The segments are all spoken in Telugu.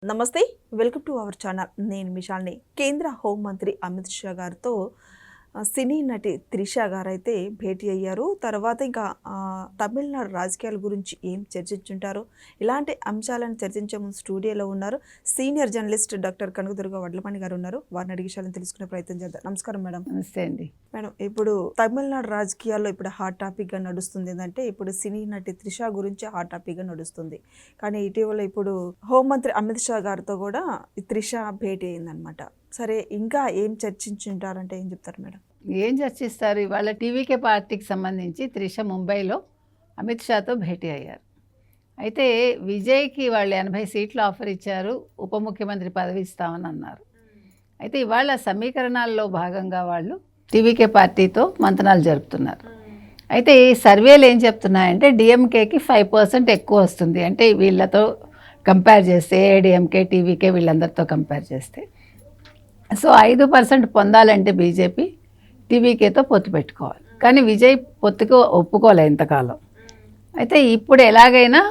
నమస్తే, వెల్కమ్ టు అవర్ ఛానల్. నేను మిషాల్ని. కేంద్ర హోంమంత్రి అమిత్ షా గారితో సినీ నటి త్రిష గారైతే భేటీ అయ్యారు. తర్వాత ఇంకా తమిళనాడు రాజకీయాల గురించి ఏం చర్చించుంటారు, ఇలాంటి అంశాలను చర్చించే ముందు స్టూడియోలో ఉన్నారు senior journalist doctor Kanakadurga Vadlamani గారు ఉన్నారు. వారిని అడిగి విషయాలను తెలుసుకునే ప్రయత్నం చేద్దాం. నమస్కారం మేడం. నమస్తే అండి మేడం, ఇప్పుడు తమిళనాడు రాజకీయాల్లో ఇప్పుడు హాట్ టాపిక్గా నడుస్తుంది ఏంటంటే ఇప్పుడు సినీ నటి త్రిష గురించి హాట్ టాపిక్గా నడుస్తుంది. కానీ ఇటీవల ఇప్పుడు హోంమంత్రి అమిత్ షా గారితో కూడా త్రిష భేటీ అయిందనమాట. సరే, ఇంకా ఏం చర్చించుంటారంటే ఏం చెప్తారు మేడం? ఏం చర్చిస్తారు? ఇవాళ టీవీకే పార్టీకి సంబంధించి త్రిష ముంబైలో అమిత్ షాతో భేటీ అయ్యారు. అయితే విజయ్కి వాళ్ళు 80 సీట్లు ఆఫర్ ఇచ్చారు, ఉప ముఖ్యమంత్రి పదవి ఇస్తామని అన్నారు. అయితే ఇవాళ సమీకరణాల్లో భాగంగా వాళ్ళు టీవీకే పార్టీతో మంతనాలు జరుపుతున్నారు. అయితే ఈ సర్వేలు ఏం చెప్తున్నాయంటే డిఎంకేకి 5% ఎక్కువ వస్తుంది, అంటే వీళ్ళతో కంపేర్ చేస్తే ఏఐడిఎంకే టీవీకే వీళ్ళందరితో కంపేర్ చేస్తే. సో 5% పొందాలంటే బీజేపీ టీవీకేతో పొత్తు పెట్టుకోవాలి. కానీ విజయ్ పొత్తుకు ఒప్పుకోలే ఇంతకాలం. అయితే ఇప్పుడు ఎలాగైనా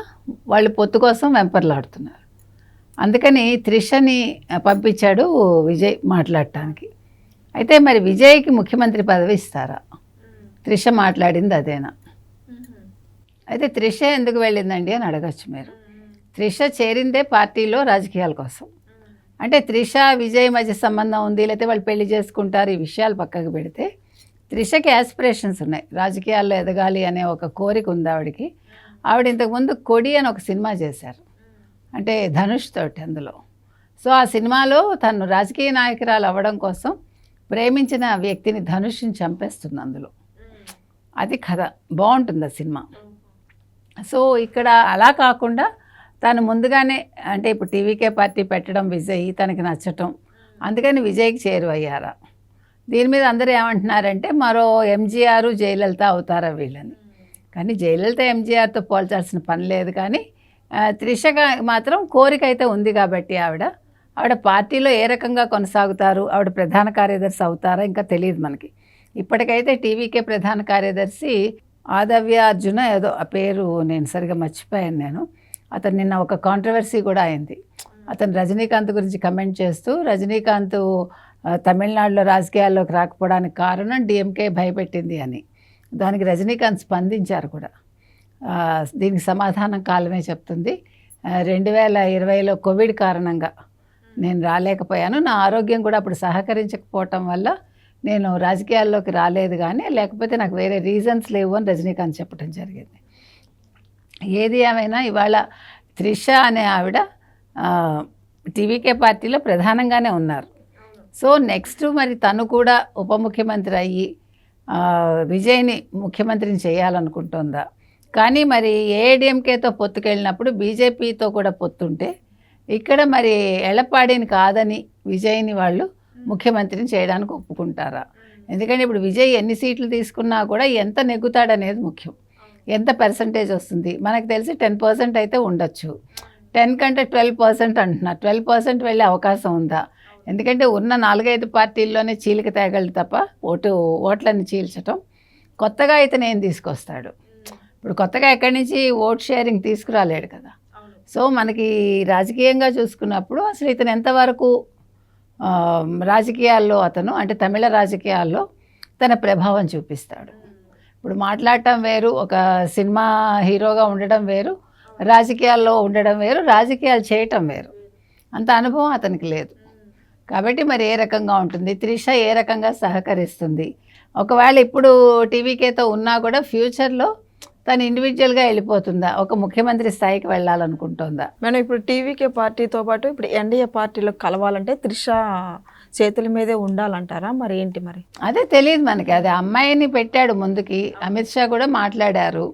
వాళ్ళు పొత్తు కోసం వెంపర్లాడుతున్నారు. అందుకని త్రిషని పంపించాడు విజయ్ మాట్లాడటానికి. అయితే మరి విజయ్కి ముఖ్యమంత్రి పదవి ఇస్తారా? త్రిష మాట్లాడింది అదేనా? అయితే త్రిష ఎందుకు వెళ్ళిందండి అని అడగచ్చు మీరు. త్రిష చేరిందే పార్టీలో రాజకీయాల కోసం. అంటే త్రిష విజయ్ మధ్య సంబంధం ఉంది, లేకపోతే వాళ్ళు పెళ్లి చేసుకుంటారు, ఈ విషయాలు పక్కకు పెడితే త్రిషకి యాస్పిరేషన్స్ ఉన్నాయి, రాజకీయాల్లో ఎదగాలి అనే ఒక కోరిక ఉంది ఆవిడకి. ఆవిడ ఇంతకుముందు కొడి అని ఒక సినిమా చేశారు, అంటే ధనుష్ తోటి అందులో. సో ఆ సినిమాలో తను రాజకీయ నాయకురాలు అవ్వడం కోసం ప్రేమించిన వ్యక్తిని ధనుష్ని చంపేస్తుంది అందులో. అది కథ బాగుంటుంది ఆ సినిమా. సో ఇక్కడ అలా కాకుండా తను ముందుగానే, అంటే ఇప్పుడు టీవీకే పార్టీ పెట్టడం విజయ్ తనకి నచ్చటం, అందుకని విజయ్కి చేరువయ్యారా? దీని మీద అందరూ ఏమంటున్నారంటే మరో ఎంజీఆర్ జయలలిత అవుతారా వీళ్ళని. కానీ జయలలిత ఎంజీఆర్తో పోల్చాల్సిన పని లేదు. కానీ త్రిషగా మాత్రం కోరిక అయితే ఉంది కాబట్టి ఆవిడ పార్టీలో ఏ రకంగా కొనసాగుతారు, ఆవిడ ప్రధాన కార్యదర్శి అవుతారా ఇంకా తెలియదు మనకి. ఇప్పటికైతే టీవీకే ప్రధాన కార్యదర్శి ఆదవ్య అర్జున ఏదో ఆ పేరు నేను సరిగా మర్చిపోయాను నేను. అతను నిన్న ఒక కాంట్రవర్సీ కూడా అయింది. అతను రజనీకాంత్ గురించి కమెంట్ చేస్తూ రజనీకాంత్ తమిళనాడులో రాజకీయాల్లోకి రాకపోవడానికి కారణం డిఎంకే భయపెట్టింది అని. దానికి రజనీకాంత్ స్పందించారు కూడా. దీనికి సమాధానం కాలమే చెప్తుంది. 2020లో కోవిడ్ కారణంగా నేను రాలేకపోయాను, నా ఆరోగ్యం కూడా అప్పుడు సహకరించకపోవటం వల్ల నేను రాజకీయాల్లోకి రాలేదు, కానీ లేకపోతే నాకు వేరే రీజన్స్ లేవు అని రజనీకాంత్ చెప్పడం జరిగింది. ఏది ఏమైనా ఇవాళ త్రిష అనే ఆవిడ టీవీకే పార్టీలో ప్రధానంగానే ఉన్నారు. సో నెక్స్ట్ మరి తను కూడా ఉప ముఖ్యమంత్రి అయ్యి విజయ్ని ముఖ్యమంత్రిని చేయాలనుకుంటుందా? కానీ మరి ఏఐడిఎంకేతో పొత్తుకెళ్ళినప్పుడు బీజేపీతో కూడా పొత్తుంటే ఇక్కడ మరి ఎళ్లపాడిని కాదని విజయ్ని వాళ్ళు ముఖ్యమంత్రిని చేయడానికి ఒప్పుకుంటారా? ఎందుకంటే ఇప్పుడు విజయ్ ఎన్ని సీట్లు తీసుకున్నా కూడా ఎంత నెగ్గుతాడనేది ముఖ్యం. ఎంత పర్సంటేజ్ వస్తుంది మనకు తెలిసి 10% అయితే ఉండొచ్చు. 10 కంటే 12% అంటున్నారు. 12% వెళ్ళే అవకాశం ఉందా? ఎందుకంటే ఉన్న 4-5 పార్టీల్లోనే చీలిక తేగలదు తప్ప ఓట్లని చీల్చటం. కొత్తగా ఇతను ఏం తీసుకొస్తాడు? ఇప్పుడు కొత్తగా ఎక్కడి నుంచి ఓట్ షేరింగ్ తీసుకురాలేడు కదా. సో మనకి రాజకీయంగా చూసుకున్నప్పుడు అసలు ఇతను ఎంతవరకు రాజకీయాల్లో అతను, అంటే తమిళ రాజకీయాల్లో తన ప్రభావం చూపిస్తాడు. ఇప్పుడు మాట్లాడటం వేరు, ఒక సినిమా హీరోగా ఉండడం వేరు, రాజకీయాల్లో ఉండడం వేరు, రాజకీయాలు చేయటం వేరు. అంత అనుభవం అతనికి లేదు. కాబట్టి మరి ఏ రకంగా ఉంటుంది, త్రిష ఏ రకంగా సహకరిస్తుంది? ఒకవేళ ఇప్పుడు టీవీకేతో ఉన్నా కూడా ఫ్యూచర్లో తను ఇండివిజువల్గా వెళ్ళిపోతుందా, ఒక ముఖ్యమంత్రి స్థాయికి వెళ్ళాలనుకుంటుందా? మేడం, ఇప్పుడు టీవీకే పార్టీతో పాటు ఇప్పుడు ఎన్డీఏ పార్టీలో కలవాలంటే త్రిష చేతుల మీదే ఉండాలంటారా? మరి ఏంటి మరి? అదే తెలియదు మనకి. అదే అమ్మాయిని పెట్టాడు ముందుకి, అమిత్ షా కూడా మాట్లాడారు.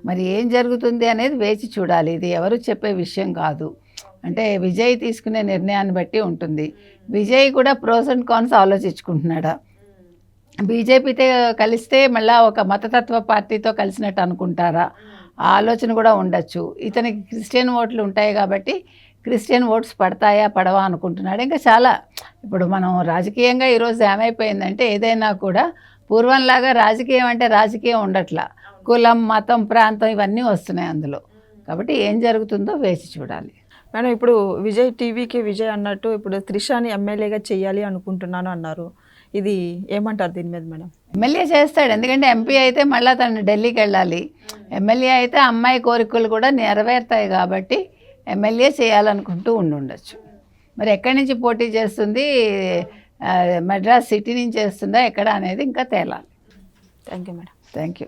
మరి ఏం జరుగుతుంది అనేది వేచి చూడాలి. ఇది ఎవరు చెప్పే విషయం కాదు. అంటే విజయ్ తీసుకునే నిర్ణయాన్ని బట్టి ఉంటుంది. విజయ్ కూడా ప్రోస్ అండ్ కాన్స్ ఆలోచించుకుంటున్నాడా? బీజేపీతో కలిస్తే మళ్ళీ ఒక మతతత్వ పార్టీతో కలిసినట్టు అనుకుంటారా? ఆ ఆలోచన కూడా ఉండొచ్చు. ఇతనికి క్రిస్టియన్ ఓట్లు ఉంటాయి కాబట్టి క్రిస్టియన్ ఓట్స్ పడతాయా పడవా అనుకుంటున్నాడు. ఇంకా చాలా ఇప్పుడు మనం రాజకీయంగా ఈరోజు ఏమైపోయిందంటే ఏదైనా కూడా పూర్వంలాగా రాజకీయం అంటే రాజకీయం ఉండట్లా, కులం మతం ప్రాంతం ఇవన్నీ వస్తున్నాయి అందులో. కాబట్టి ఏం జరుగుతుందో వేచి చూడాలి. మేడం ఇప్పుడు విజయ్ టీవీకి విజయ్ అన్నట్టు ఇప్పుడు త్రిషాని ఎమ్మెల్యేగా చేయాలి అనుకుంటున్నాను అన్నారు. ఇది ఏమంటారు దీని మీద మేడం? ఎమ్మెల్యే చేస్తాడు, ఎందుకంటే ఎంపీ అయితే మళ్ళీ తను ఢిల్లీకి వెళ్ళాలి. ఎమ్మెల్యే అయితే అమ్మాయి కోరికలు కూడా నెరవేరుతాయి కాబట్టి ఎమ్మెల్యే చేయాలనుకుంటూ ఉండొచ్చు. మరి ఎక్కడి నుంచి పోటీ చేస్తుంది, మద్రాస్ సిటీ నుంచి చేస్తుందా ఎక్కడ అనేది ఇంకా తేలాలి. Thank you madam. Thank you.